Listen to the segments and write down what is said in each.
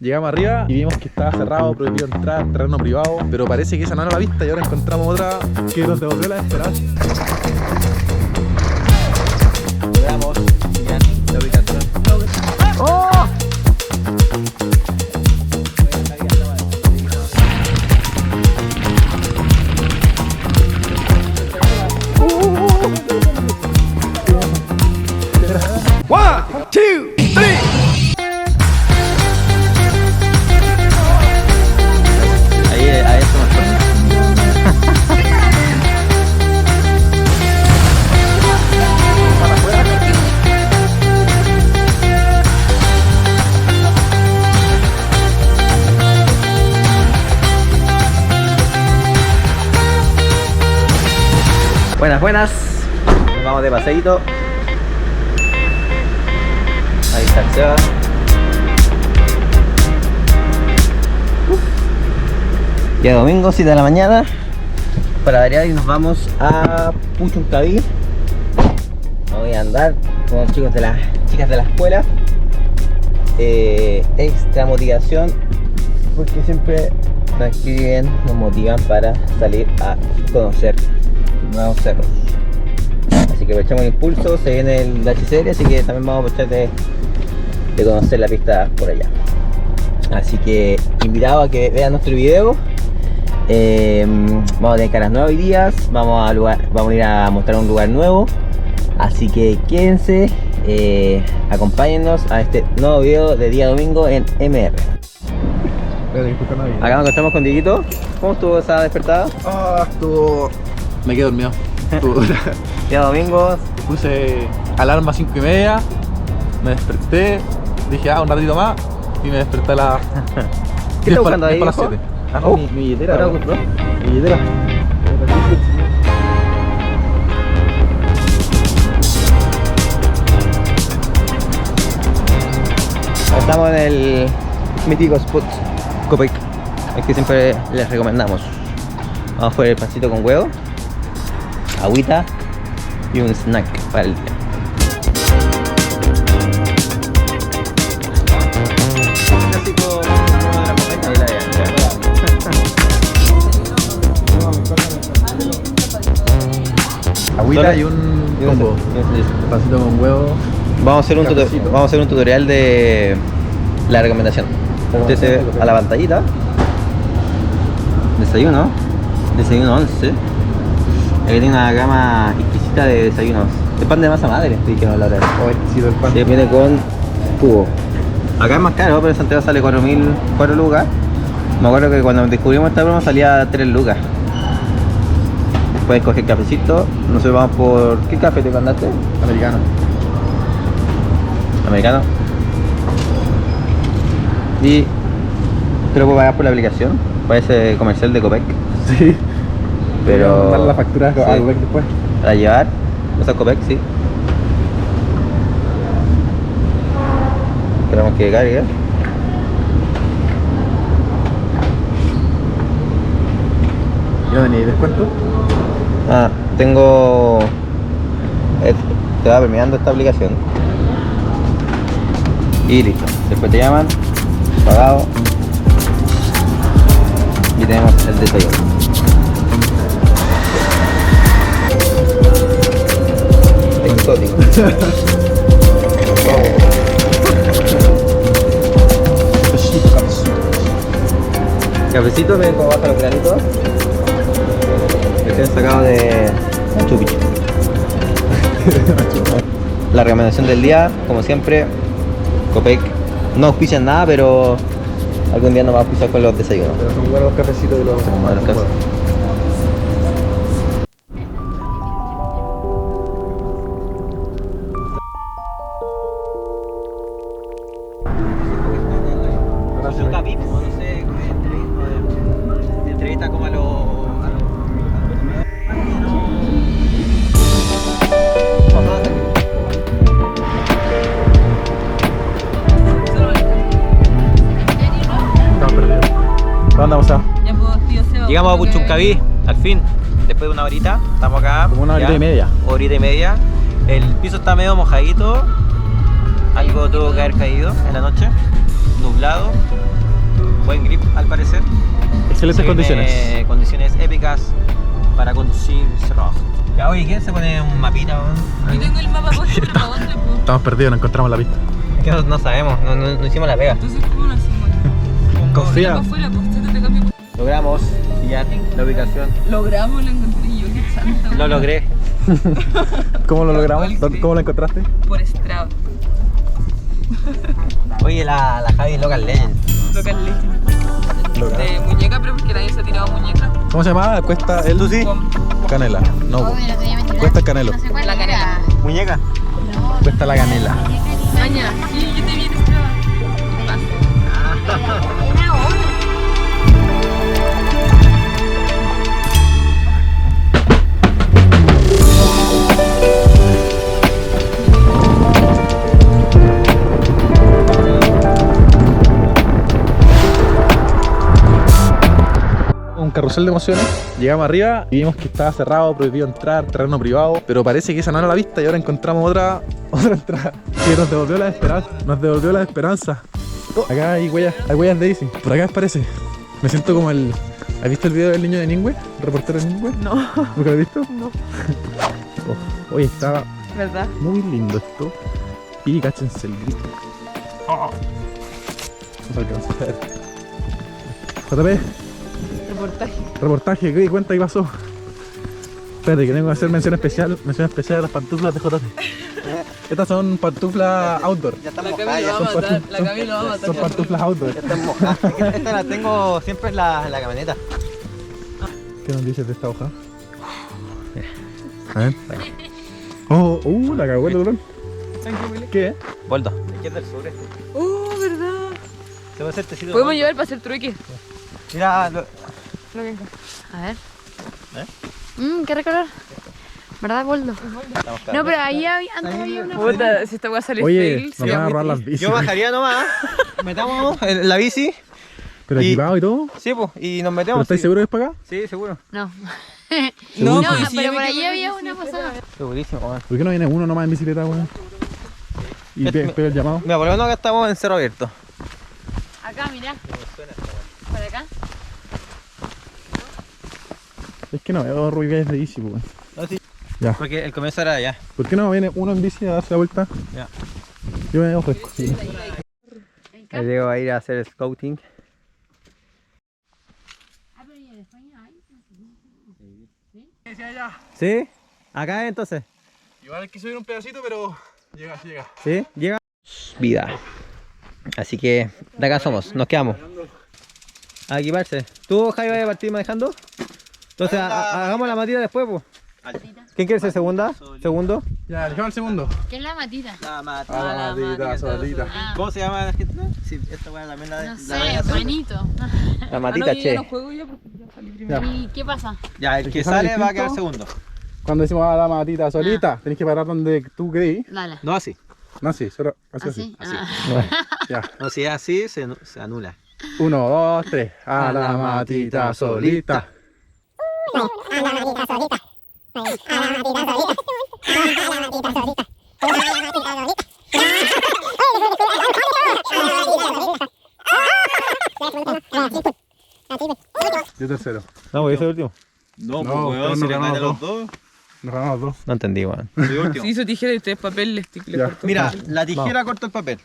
Llegamos arriba y vimos que estaba cerrado, prohibido entrar, terreno privado, pero parece que esa no era la vista y ahora encontramos otra que nos devolvió la esperanza. Llegamos ya la ubicación. ¡Oh! One, two, three. Ahí estamos. Buenas, buenas. Nos vamos de paseíto. Ahí está el Seba. Ya domingo, 7 de la mañana. Para variar y nos vamos a Puchuncaví. Voy a andar con los chicos de las chicas de la escuela. Extra motivación, porque siempre nos escriben, nos motivan para salir a conocer nuevos cerros. Así que aprovechamos el impulso, se viene el HCR, así que también vamos a aprovechar de conocer la pista por allá. Así que invitado a que vean nuestro video. Vamos a tener caras nuevas hoy día, vamos a ir a mostrar un lugar nuevo. Así que quédense, acompáñennos a este nuevo video de día domingo en MR. Acá nos encontramos con Dieguito. ¿Cómo estuvo esa despertada? Estuvo... Me quedé dormido. Día domingo. Puse alarma a 5:30, me desperté, dije un ratito más y me desperté a las... ¿Qué estás buscando ahí? Para las 7. Mi billetera. ¿Ahora Mi compró? billetera. Estamos en el mítico spot Copec, el que siempre les recomendamos. Vamos por el pancito con huevo, agüita y un snack para el día. Agüita y un combo. Pancito con huevo. Vamos a hacer un tutorial de la recomendación. Entonces, a la pantallita, desayuno 11. Aquí tiene una gama exquisita de desayunos. Es pan de masa madre, te dijeron la verdad. Exquisito el pan. Sí, viene con cubo. Acá es más caro, pero en Santiago sale 4 lucas. Me acuerdo que cuando descubrimos esta broma salía 3 lucas. Puedes coger cafecito. Nosotros vamos por... ¿Qué café te mandaste? Americano. Americano. Y te lo puedo pagar por la aplicación. Parece comercial de Copec. Sí. Pero... Mandar la factura a Copec después. Para llevar. Usa Copec, sí. Esperamos que cargue. ¿Y no tenéis descuento? Tengo... te va premiando esta aplicación. Y listo. Después te llaman, pagado. Y tenemos el desayuno. Exótico. Cafecito, ven cómo baja los granitos. Recién sacado de Machu Picchu. La recomendación del día, como siempre, Copec no auspician nada, pero algún día nos va a auspiciar con los desayunos. Pero son buenos los cafecitos de los... Buenos cafés. Entrevista como a los... Estamos perdidos. ¿Dónde andamos a? Llegamos a Puchuncaví, al fin, después de una horita, estamos acá. Como una horita y media. Horita y media. El piso está medio mojadito, algo tuvo que haber caído en la noche, nublado. buen grip al parecer. Excelentes condiciones. Condiciones épicas para conducir cerrado. Ya, oye, ¿quién se pone un mapita? Yo tengo el mapa puesto, pero ¿para dónde, po? Estamos perdidos, no encontramos la pista. Es que no sabemos, no hicimos la pega. Entonces, ¿cómo lo hacemos? Confía. ¿Cómo fue la posteta de cambio? Logramos pillar la ubicación. Logramos, lo encontré yo, qué santa. Lo logré. ¿Cómo lo logramos? ¿Cómo lo encontraste? Por Strava. Oye, la Javi es Local Legend. Local Legend. De muñeca, pero porque nadie se ha tirado muñeca. ¿Cómo se llamaba? Cuesta el ¿Tú sí? Canela. No, cuesta el canelo. La canela. ¿Muñeca? Cuesta la canela. Maña, sí, yo te vi en Strava. Un carrusel de emociones. Llegamos arriba y vimos que estaba cerrado, prohibido entrar, terreno privado. Pero parece que esa no era la vista y ahora encontramos otra entrada que nos devolvió la esperanza. Nos devolvió la esperanza. Oh, acá hay huellas de Easy. Por acá parece. Me siento como el... ¿Has visto el video del niño de Ningüe? ¿El reportero de Ningüe? No. ¿Nunca lo has visto? No. Oh, oye, está ¿Verdad? muy lindo esto. Y cáchense el grito. Oh. No se alcanza a ver. JP. Reportaje, ¿qué cuenta qué pasó? Espérate, que tengo que hacer mención especial a las pantuflas de JP. Estas son pantuflas outdoor. Ya están La mojadas. Cami lo va a matar. La Cami lo va a matar. Son pantuflas outdoor. Ya están mojadas. Es que esta la tengo siempre en la camioneta. ¿Qué nos dices de esta hoja? A ver. Oh, la cagó el dolor. ¿Qué? Boldo. Aquí es del sur este. ¿Verdad? Se puede hacer tecido. Podemos llevar para hacer trueque. Mira, A ver. Qué recolor. ¿Verdad, Boldo? estamos No, pero ahí antes había una. Puta, si esta voy a salir Oye, fail. nos sería van a muy robar las triste. bicis. Yo bajaría nomás. Metamos en la bici. ¿Pero y- equipado y todo? Sí, pues. Y nos ¿Pero metemos. estáis sí. seguros que es para acá? Sí, seguro. No. No, No, pues, si pero yo me por quedo allí en había bici, una pasada. Segurísimo, weón. ¿Por qué no viene uno nomás en bicicleta, weón? Y pega el llamado. Mira, por lo menos acá estamos en cerro abierto. Acá, mirá. Por acá. Es que no veo ruidas de bici, weón. Ya. Porque el comienzo era allá. ¿Por qué no viene uno en bici a darse la vuelta? Ya. Yo me ofrezco. Sí. Ahí llego a ir a hacer scouting. ¿Sí? Acá entonces. Igual hay que subir un pedacito, pero llega. ¿Sí? Llega. Vida. Así que de acá somos, nos quedamos. A equiparse. ¿Tú, Javi, vas a partir manejando? Entonces hagamos la matita después, pues. ¿Quién quiere ser segunda? ¿Segundo? Ya, dejamos el segundo. ¿Qué es la matita? La matita. Ah, matita, solita. Ah, ¿Cómo se llama la gente? Sí, esta weá también la no sé, manito. La Ah, matita, no, yo ya che. no juego ya porque ya salí primero. ¿Y qué pasa? Ya, el que que sale sale va a quedar distinto. segundo. Cuando decimos a la matita solita, tenés que parar donde tú querís. Dale. No así. No, sí, solo así. ¿Así? Ya. No, si es así, se anula. 1, 2, 3. A la matita solita. Yo tercero. No, porque yo soy el último. No, No, pues no, weón, si no le ganamos gana a los dos, Nos ganamos dos. No entendí, weón. soy último. Si hizo tijera y ustedes papel, le Ya. cortó. Mira, la tijera cortó el papel.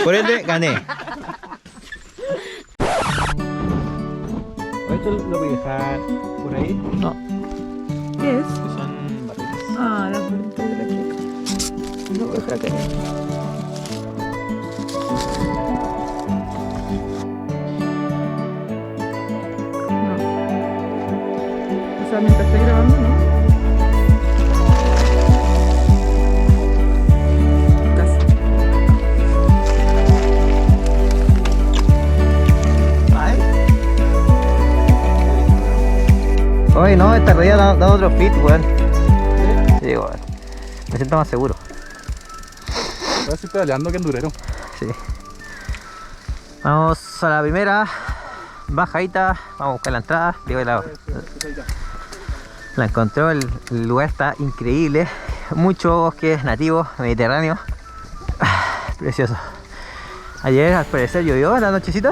Por ende, gané. ¿Esto lo voy a dejar por ahí? No. ¿Qué es? Son barritas. Ah, la bolita de la chica. No, deja que. No. O sea, mientras estoy grabando, ¿no? Casi. Oye, no, esta rodilla da otro fit, weón. Sí, weón. Me siento más seguro. Ahora estoy pedaleando que endurero. Sí. Vamos a la primera. Bajadita. Vamos a buscar la entrada. Digo, la encontró. El lugar está increíble. Mucho bosque nativo, mediterráneo. Precioso. Ayer al parecer llovió en la nochecita.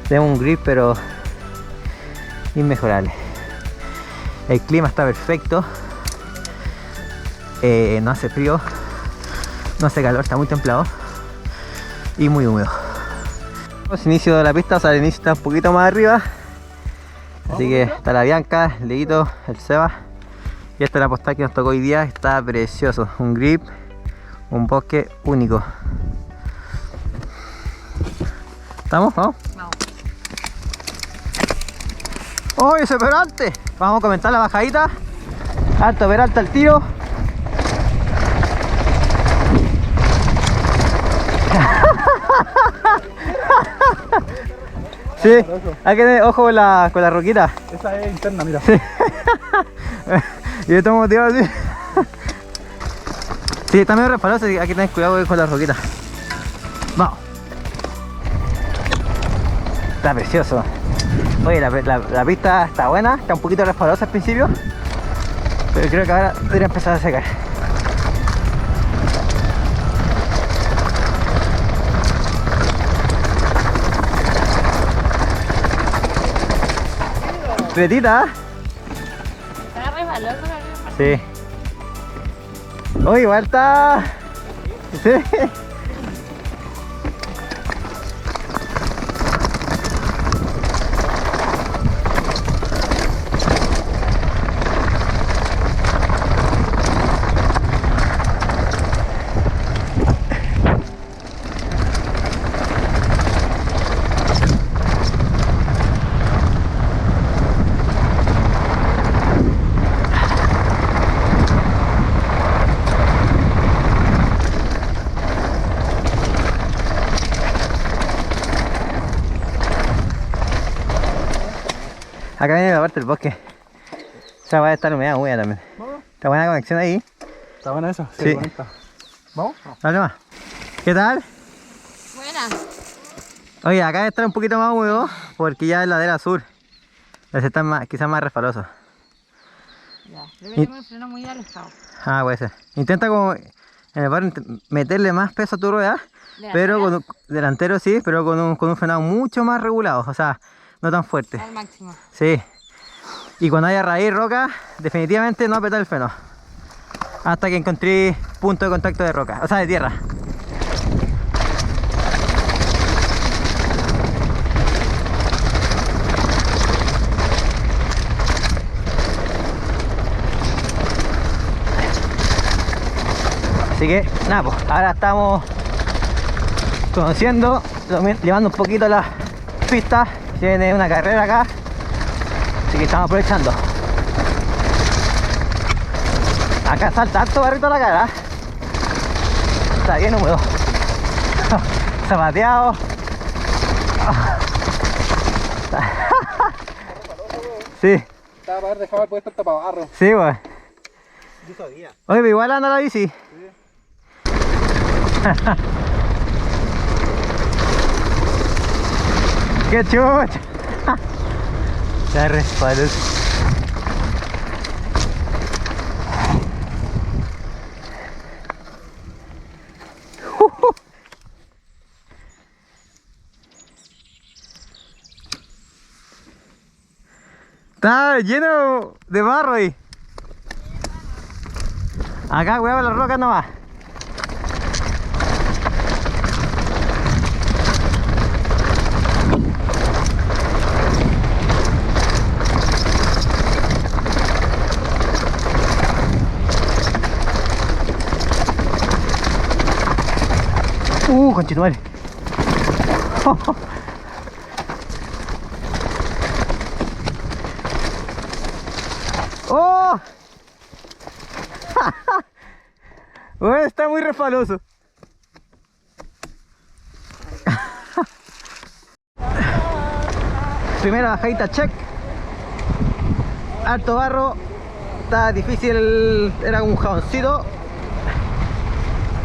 Tenemos un grip pero inmejorable. El clima está perfecto. No hace frío, no hace calor, está muy templado y muy húmedo. El inicio de la pista, o sea, el inicio está un poquito más arriba. Así que está la Bianca, el Leito, el Seba. Y esta es la postal que nos tocó hoy día. Está precioso, un grip, un bosque único. ¿Estamos? ¿Vamos? Vamos. ¡Oh, ese peralta! Vamos a comentar la bajadita. Alto peralta al tiro. Sí, hay que tener ojo con la roquita. Esa es interna, mira. Sí. Yo estoy motivado así. Sí, está medio resbaloso, hay que tener cuidado con la roquita. Vamos. Está precioso. Oye, la pista está buena, está un poquito resbalosa al principio, pero creo que ahora debería empezar a secar. Prietita. Está resbaloso, Sí. Uy, igual está. Sí. Acá viene la parte del bosque. Esa va a estar humedad muy también. Está buena conexión ahí. Está buena esa, Sí. Conecta. ¿Vamos? Dale más. ¿Qué tal? Buena. Oye, acá debe estar un poquito más húmedo porque ya es ladera sur. Ese está más, quizás más resbaloso. Ya, creo que tengo el freno muy alejado. Ah, puede ser. Intenta como en el barrio meterle más peso a tu rueda, pero con un delantero sí, pero con un frenado mucho más regulado, o sea, no tan fuerte. Al máximo. Sí. Y cuando haya raíz, roca, definitivamente no apretar el freno. Hasta que encontré punto de contacto de roca, o sea, de tierra. Así que, nada, pues, ahora estamos conociendo, llevando un poquito las pistas. Tiene una carrera acá, así que estamos aprovechando. Acá salta harto barrito a la cara. Está bien húmedo. Zapateado. Sí, Estaba para haber dejado el puesto para barro. sí, pues. Yo sabía. Oye, pero igual anda la bici. ¡Qué chucha! Ya respalos. Está lleno de barro ahí. Acá, cuidado con las rocas nomás. Conchetumare. ¡Oh! Bueno, está muy resbaloso. Primera bajadita check. Alto barro. Está difícil, era un jaboncito.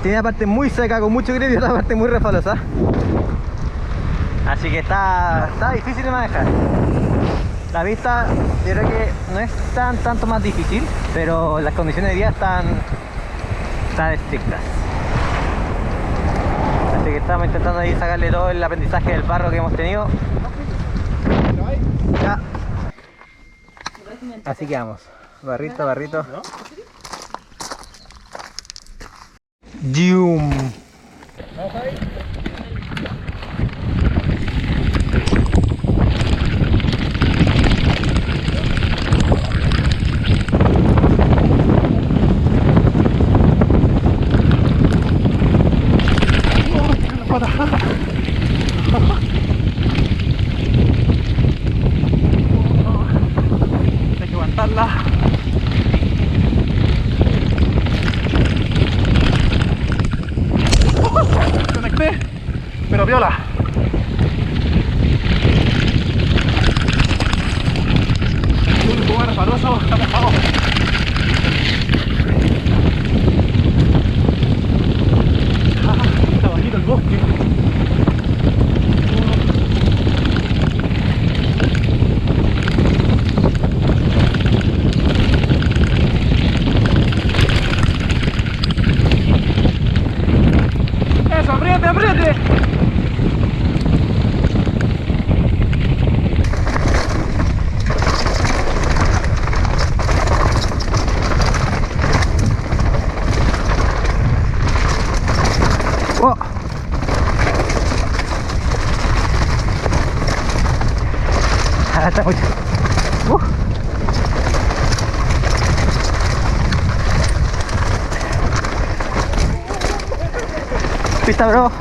Tiene una parte muy seca con mucho grip y otra parte muy resbalosa. Así que está difícil de manejar. La vista yo creo que no es tanto más difícil, pero las condiciones de día están estrictas. Así que estamos intentando ahí sacarle todo el aprendizaje del barro que hemos tenido Ya. Así que vamos. Barrito, barrito. ¡Dium! Hay que aguantarla. Conecté, pero viola. Un poco resbaloso, está mojado. Está bajito el bosque. Eso, apriete, apriete. ¡Oh! Ah, está mucho. Pista, bro.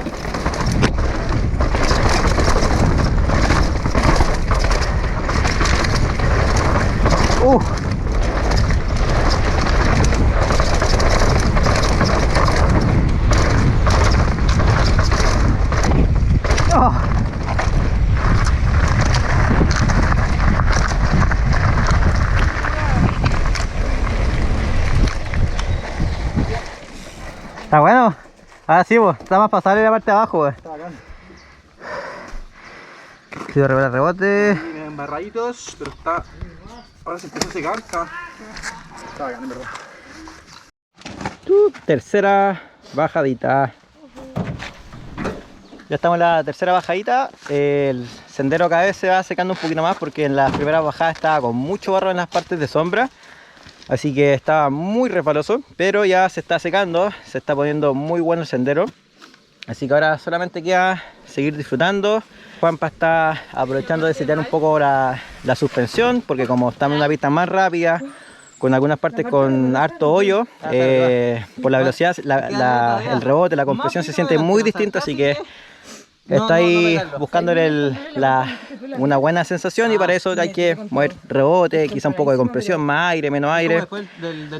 Oh. Está bueno. Ahora sí, pues, está más pasable la parte de abajo, pues. Está bacán. Quiero revelar rebote. Vienen embarraditos, pero está. Ahora se empezó a secar. Está bacán, en verdad. Tercera bajadita. Ya estamos en la tercera bajadita. El sendero cada vez se va secando un poquito más porque en las primeras bajadas estaba con mucho barro en las partes de sombra. Así que estaba muy resbaloso, pero ya se está secando, se está poniendo muy bueno el sendero. Así que ahora solamente queda seguir disfrutando. Juanpa está aprovechando de setear un poco la suspensión, porque como estamos en una pista más rápida, con algunas partes con harto hoyo, por la velocidad, el rebote, la compresión se siente muy distinto, así que está ahí buscando una buena sensación y para eso hay que mover rebote, quizá un poco de compresión, más aire, menos aire.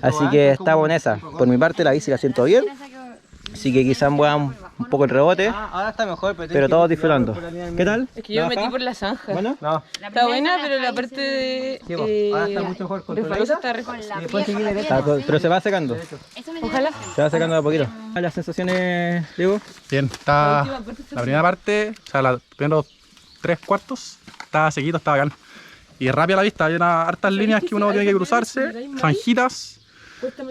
Así que estamos en esa. Por mi parte la bici la siento bien, así que quizá mueva un poco el rebote, Ahora está mejor, pero todos disfrutando. ¿Qué tal? Es que yo me metí por la zanja. ¿Bueno? No, Está buena, pero la parte de. sí, pues, ahora está mucho mejor resbalosa está re. después seguir derecho. Está todo- pero se va secando. Ojalá. Se va secando de a poquito. Las sensaciones, Diego. Bien, está la primera parte, o sea, los primeros 3/4 está sequito, está bacán. Y es rápida la vista, hay unas hartas líneas que uno tiene que cruzarse, zanjitas,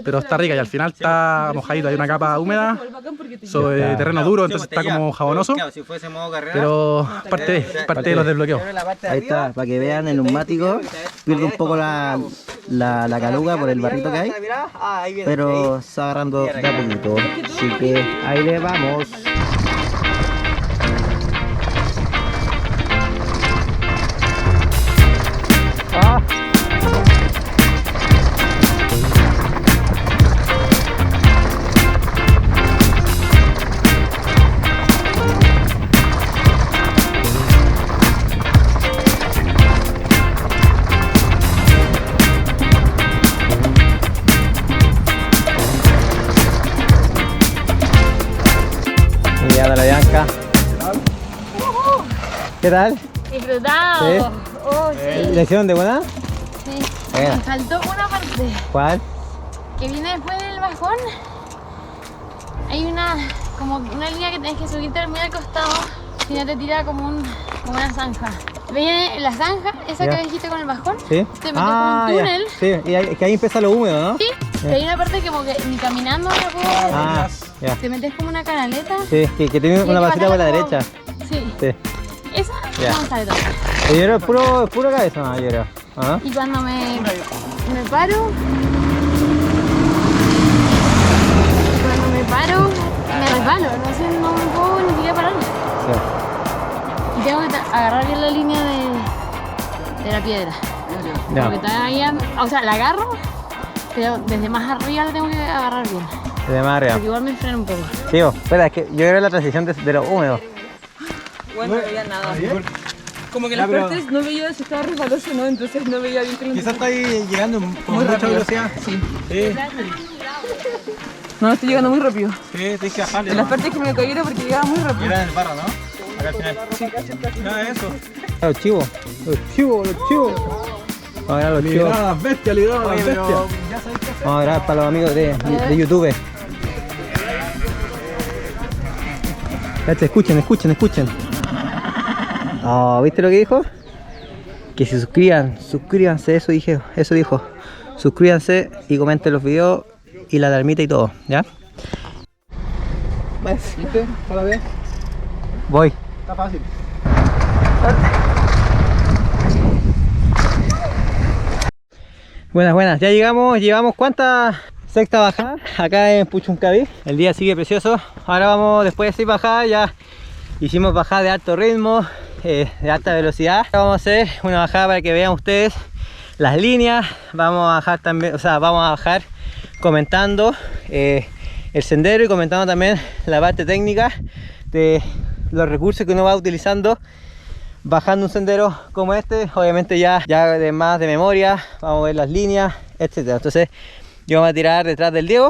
pero está rica y al final está mojadito, hay una capa húmeda sobre terreno duro, entonces está como jabonoso, Claro, si fuese modo carrera. pero parte de los desbloqueos. Ahí está, para que vean el neumático. Pierde un poco la caluga por el barrito que hay, pero está agarrando de a poquito. Así que ahí le vamos. Ah. Y ya la Bianca. ¿Qué tal? Disfrutado. ¿Sí? Oh, sí. ¿Lección de buena? Sí. Buena. Me faltó una parte ¿Cuál? que viene después del bajón. Hay como una línea que tenés que subirte muy al costado, si no te tira como una zanja. Viene la zanja, esa Ya. que dijiste con el bajón. ¿Sí? Te metes por un túnel. Ya. Sí, y que ahí empieza lo húmedo, ¿no? Sí, pero hay una parte como que ni caminando la puedo. Ah, ya. Te metes como una canaleta. Sí, que tiene Y hay una que vasita por la pasarla como- derecha. Sí. Sí. Esa Ya. No sale todo. El hielo es puro cabeza, no, hielo. ¿Ah? Y cuando me paro, me resbalo, no sé, no me puedo ni siquiera parar. Sí. Y tengo que agarrar bien la línea de la piedra. Ya. Porque todavía, o sea, la agarro, pero desde más arriba la tengo que agarrar bien. De más arriba. Porque igual me frena un poco. Sí, espera, es que yo creo la transición de lo húmedo. Bueno, no veía nada. Como que las partes no veía si estaba resbaloso o no, entonces no veía bien que lo Quizás está ahí llegando con Muy mucha rápido. velocidad. Sí. Sí, No, estoy llegando muy rápido. sí, tienes que bajarle. En las partes que me caí era porque llegaba muy Y rápido. era en el barro, ¿no? Acá al final. No, eso. Los chivos. Los chivos. Vamos a ver a los chivos. Liberar a las bestias, liberar a las bestias. Ya sabes qué hacer. Vamos a grabar para los amigos de YouTube. Cacha, escuchen. Oh, ¿viste lo que dijo? Que se suscríbanse, eso dijo. Suscríbanse y comenten los videos y la alarmita y todo, ¿ya? ¿Viste? ¿Para ver? Voy. Está fácil. Buenas, ya llevamos ¿cuántas? Sexta bajada acá en Puchuncaví. El día sigue precioso. Ahora vamos, después de 6 bajadas, ya hicimos bajada de alto ritmo, de alta velocidad. Ahora vamos a hacer una bajada para que vean ustedes las líneas. Vamos a bajar también, vamos a bajar comentando el sendero y comentando también la parte técnica de los recursos que uno va utilizando bajando un sendero como este. Obviamente ya de más de memoria, vamos a ver las líneas, etcétera. Entonces yo voy a tirar detrás del Diego.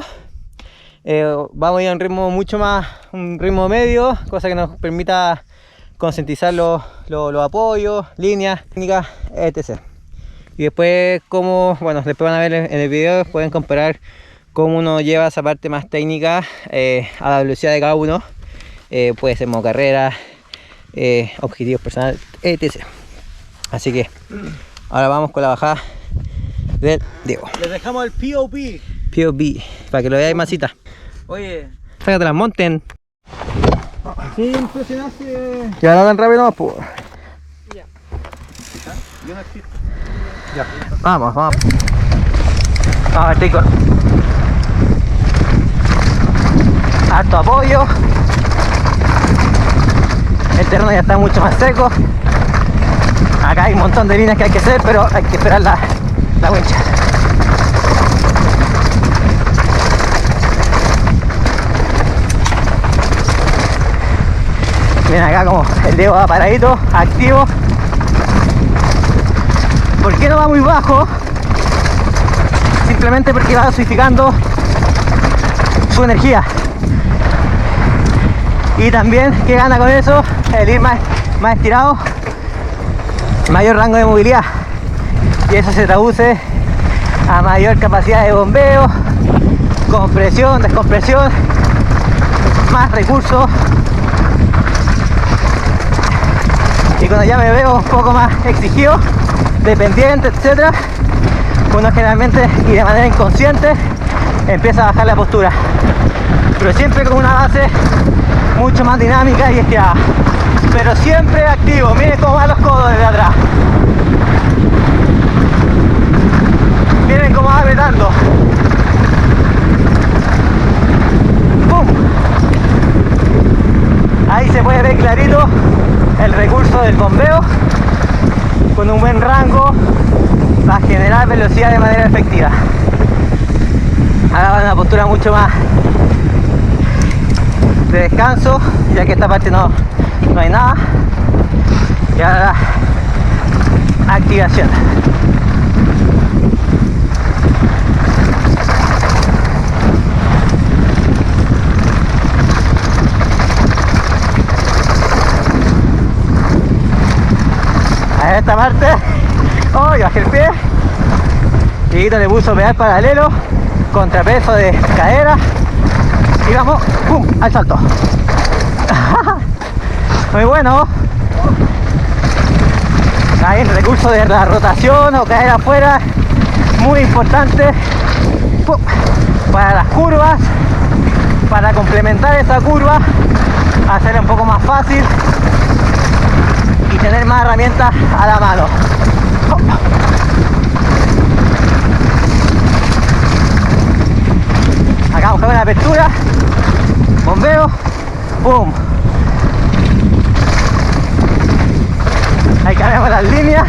Vamos a ir a un ritmo un ritmo medio, cosa que nos permita concientizar los apoyos, líneas, técnicas, etc. Y después después van a ver en el video, pueden comparar cómo uno lleva esa parte más técnica a la velocidad de cada uno. Puede ser modo carrera, objetivos personales, etc. Así que ahora vamos con la bajada del Diego. Les dejamos el POV. POV, para que lo veáis masita. Oye, Sácate las monten. sí, impresionaste. Ya no tan rápido, no, pues. Ya. Vamos. Vamos, chicos. Alto apoyo. El terreno ya está mucho más seco. Acá hay un montón de líneas que hay que hacer, pero hay que esperar la wincha. Miren acá como el Diego va paradito, activo. ¿Por qué no va muy bajo? Simplemente porque va dosificando su energía. Y también, ¿qué gana con eso? El ir más estirado, mayor rango de movilidad. Y eso se traduce a mayor capacidad de bombeo, compresión, descompresión, más recursos. Y cuando ya me veo un poco más exigido, dependiente, etcétera, uno generalmente y de manera inconsciente empieza a bajar la postura, pero siempre con una base mucho más dinámica y estirada, pero siempre activo. Miren cómo van los codos desde atrás, miren cómo va apretando. ¡Pum! Ahí se puede ver clarito el recurso del bombeo. Con un buen rango va a generar velocidad de manera efectiva. Ahora va a una postura mucho más de descanso, ya que esta parte no hay nada. Y ahora activación. A esta parte, bajé el pie y le puso pedal paralelo, contrapeso de cadera y vamos, ¡pum!, al salto. Muy bueno. Ahí el recurso de la rotación o caer afuera, muy importante. ¡Pum!, para las curvas, para complementar esa curva, hacerla un poco más fácil y tener más herramientas a la mano. Acá buscamos la apertura, bombeo, ¡pum! Ahí cambiamos las líneas.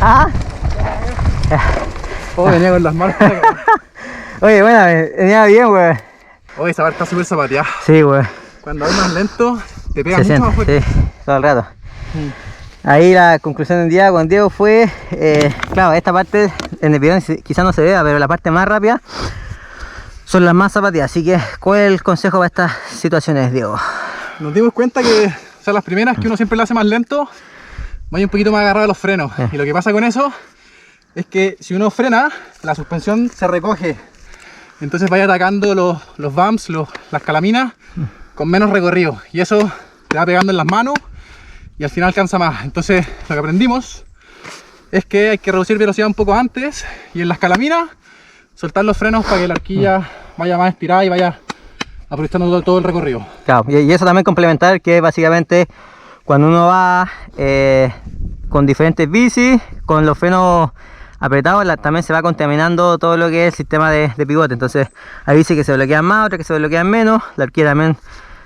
¿Ah? Oh, venía con las manos. Oye, bueno, venía bien, güey. Oye, esa parte está súper zapateada. Sí, güey. Cuando vas más lento, te pega Se mucho más siente, fuerte. sí, todo el rato. Ahí la conclusión del día con Diego fue, claro, esta parte en el video quizás no se vea, pero la parte más rápida son las más zapateadas. Así que, ¿cuál es el consejo para estas situaciones, Diego? Nos dimos cuenta que, o sea, las primeras que uno siempre lo hace más lento, vaya un poquito más agarrado a los frenos. Y lo que pasa con eso es que si uno frena, la suspensión se recoge. Entonces vaya atacando los bumps, las calaminas, con menos recorrido. Y eso te va pegando en las manos y al final cansa más. Entonces lo que aprendimos es que hay que reducir velocidad un poco antes y en las calaminas soltar los frenos para que la horquilla vaya más estirada y vaya aprovechando todo el recorrido. Claro, y eso también complementar, que básicamente cuando uno va con diferentes bicis, con los frenos apretados, también se va contaminando todo lo que es el sistema de pivote. Entonces hay bicis que se bloquean más, otras que se bloquean menos. La horquilla también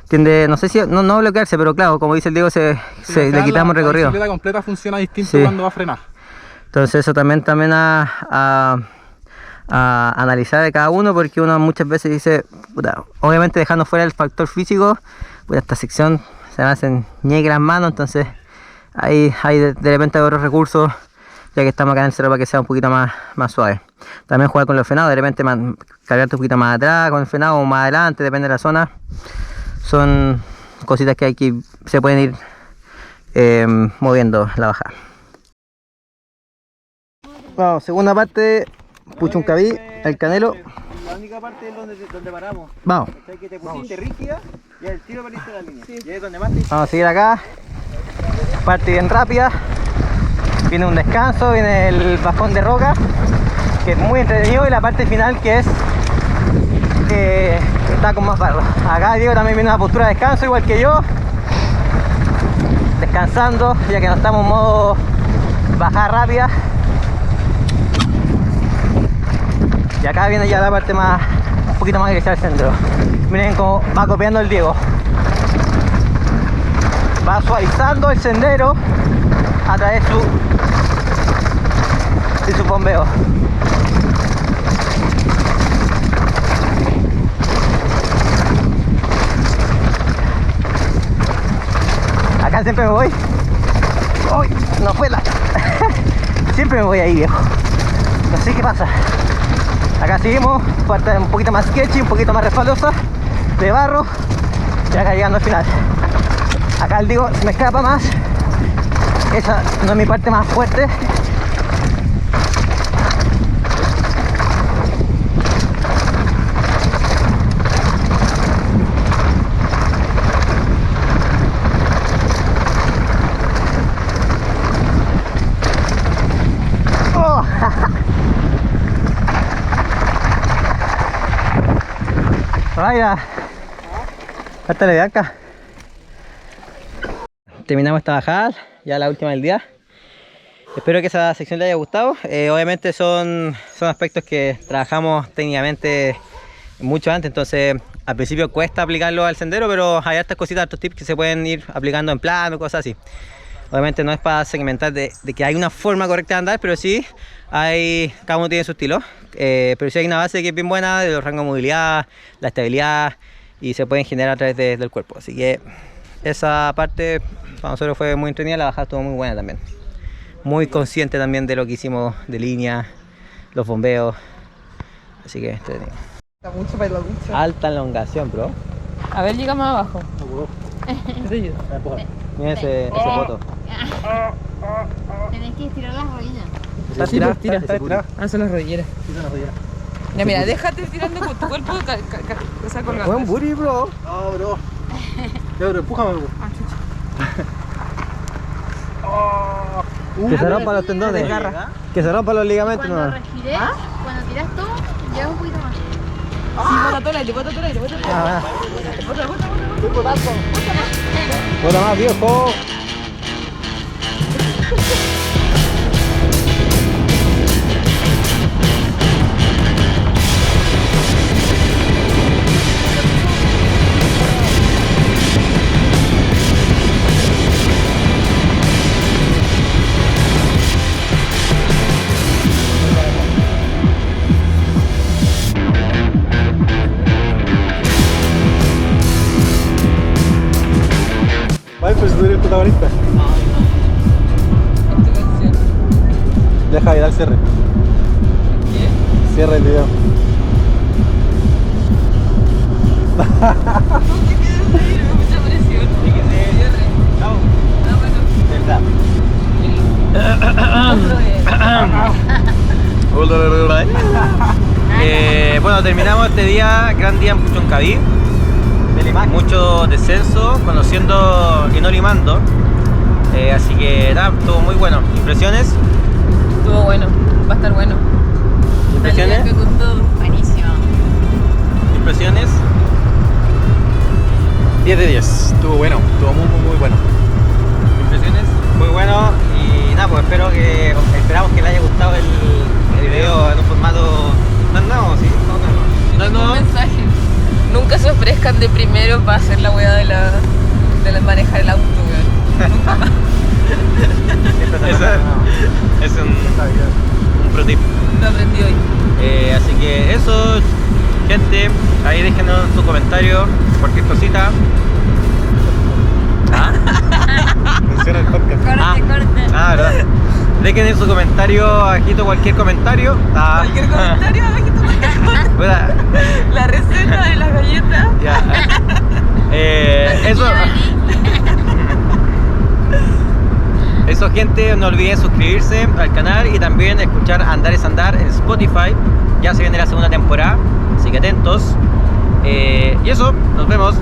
tiende, no sé si no bloquearse, pero claro, como dice el Diego, le quitamos recorrido. La bicicleta completa funciona distinto Sí. cuando va a frenar. Entonces eso también a analizar de cada uno, porque uno muchas veces dice, puta, obviamente dejando fuera el factor físico, pues esta sección se me hacen negras manos, entonces hay de repente otros recursos, ya que estamos acá en el cerro, para que sea un poquito más suave. También jugar con los frenados, de repente cargarte un poquito más atrás con el frenado o más adelante, depende de la zona. Son cositas que se pueden ir moviendo la bajada. Vamos, segunda parte, Puchuncaví, el Canelo. La única parte es donde paramos. Vamos. O sea, que te pusiste rígida y al tiro perdiste la línea. Y ahí es donde más te... Vamos a seguir acá. Parte bien rápida. Viene un descanso, viene el bajón de roca, que es muy entretenido, y la parte final que es está con más barro. Acá Diego también viene una postura de descanso igual que yo, descansando, ya que no estamos en modo bajada rápida. Y acá viene ya la parte más, un poquito más agresiva del sendero. Miren cómo va copiando el Diego. Va suavizando el sendero a través de su bombeo. Acá siempre me voy. ¡Uy! No fue la... Siempre me voy ahí, viejo. No sé qué pasa. Acá seguimos, parte un poquito más sketchy, un poquito más resbalosa, de barro, y acá llegando al final. Acá el Diego me escapa más. Esa no es mi parte más fuerte. Oh. Vaya, hasta de acá. Terminamos esta bajada, ya la última del día. Espero que esa sección le haya gustado. Obviamente son aspectos que trabajamos técnicamente mucho antes, entonces al principio cuesta aplicarlo al sendero, pero hay hartas cositas, hartos tips que se pueden ir aplicando en plano, cosas así. Obviamente no es para segmentar de que hay una forma correcta de andar, pero sí cada uno tiene su estilo. Pero sí hay una base que es bien buena de los rangos de movilidad, la estabilidad, y se pueden generar a través del cuerpo. Así que esa parte para nosotros fue muy entretenida, la bajada estuvo muy buena también. Muy consciente también de lo que hicimos de línea, los bombeos. Así que entretenido. Mucho para la ducha. Alta elongación, bro. A ver, llegamos abajo. Mira ese foto. Tenés que estirar las rodillas. Está estirada. Ah, son las rodilleras. Ya, mira, déjate tirando con tu cuerpo, o sea, colgando. Buen booty, bro. No, bro. Ya, pero empújame, bro. Que se rompan los tendones. Que se rompan los ligamentos. Cuando No. respires, cuando tiras todo, lleva un poquito más. Sí, bota todo el aire, bota todo el aire, bota todo el aire. Bota más, viejo. Vale, pues tú eres el protagonista. Tu canción. Deja de dar cierre. ¿Qué? Cierra el video. Mucha presión. Cierre. Chao. Ah, Verdad. Bueno, terminamos este día, gran día en Puchoncaví. Mucho descenso, conociendo y no limando. Así que nada, estuvo muy bueno. ¿Impresiones? Estuvo bueno, va a estar bueno. ¿Impresiones? Al igual que con todo. Buenísimo. ¿Impresiones? 10 de 10. Estuvo bueno. Estuvo muy bueno. ¿Impresiones? Muy bueno. Y nada, pues esperamos que les haya gustado el video en un formato. No, sí, no. Un mensaje. Nunca se ofrezcan de primero para hacer la weá de la manejar el auto, weón. Nunca más. Es un pro tip. Lo aprendí hoy. Así que eso, gente, ahí déjenos su comentario, cualquier cosita. ¿Ah? Funciona el podcast. Corte. ¿Verdad? Dejen en su comentario, abajito cualquier comentario. Cualquier comentario, abajito cualquier comentario. Bueno, La receta de las galletas. ya. Eso. Eso, gente, no olviden suscribirse al canal y también escuchar Andar es Andar en Spotify. Ya se viene la segunda temporada, así que atentos. Y eso, nos vemos.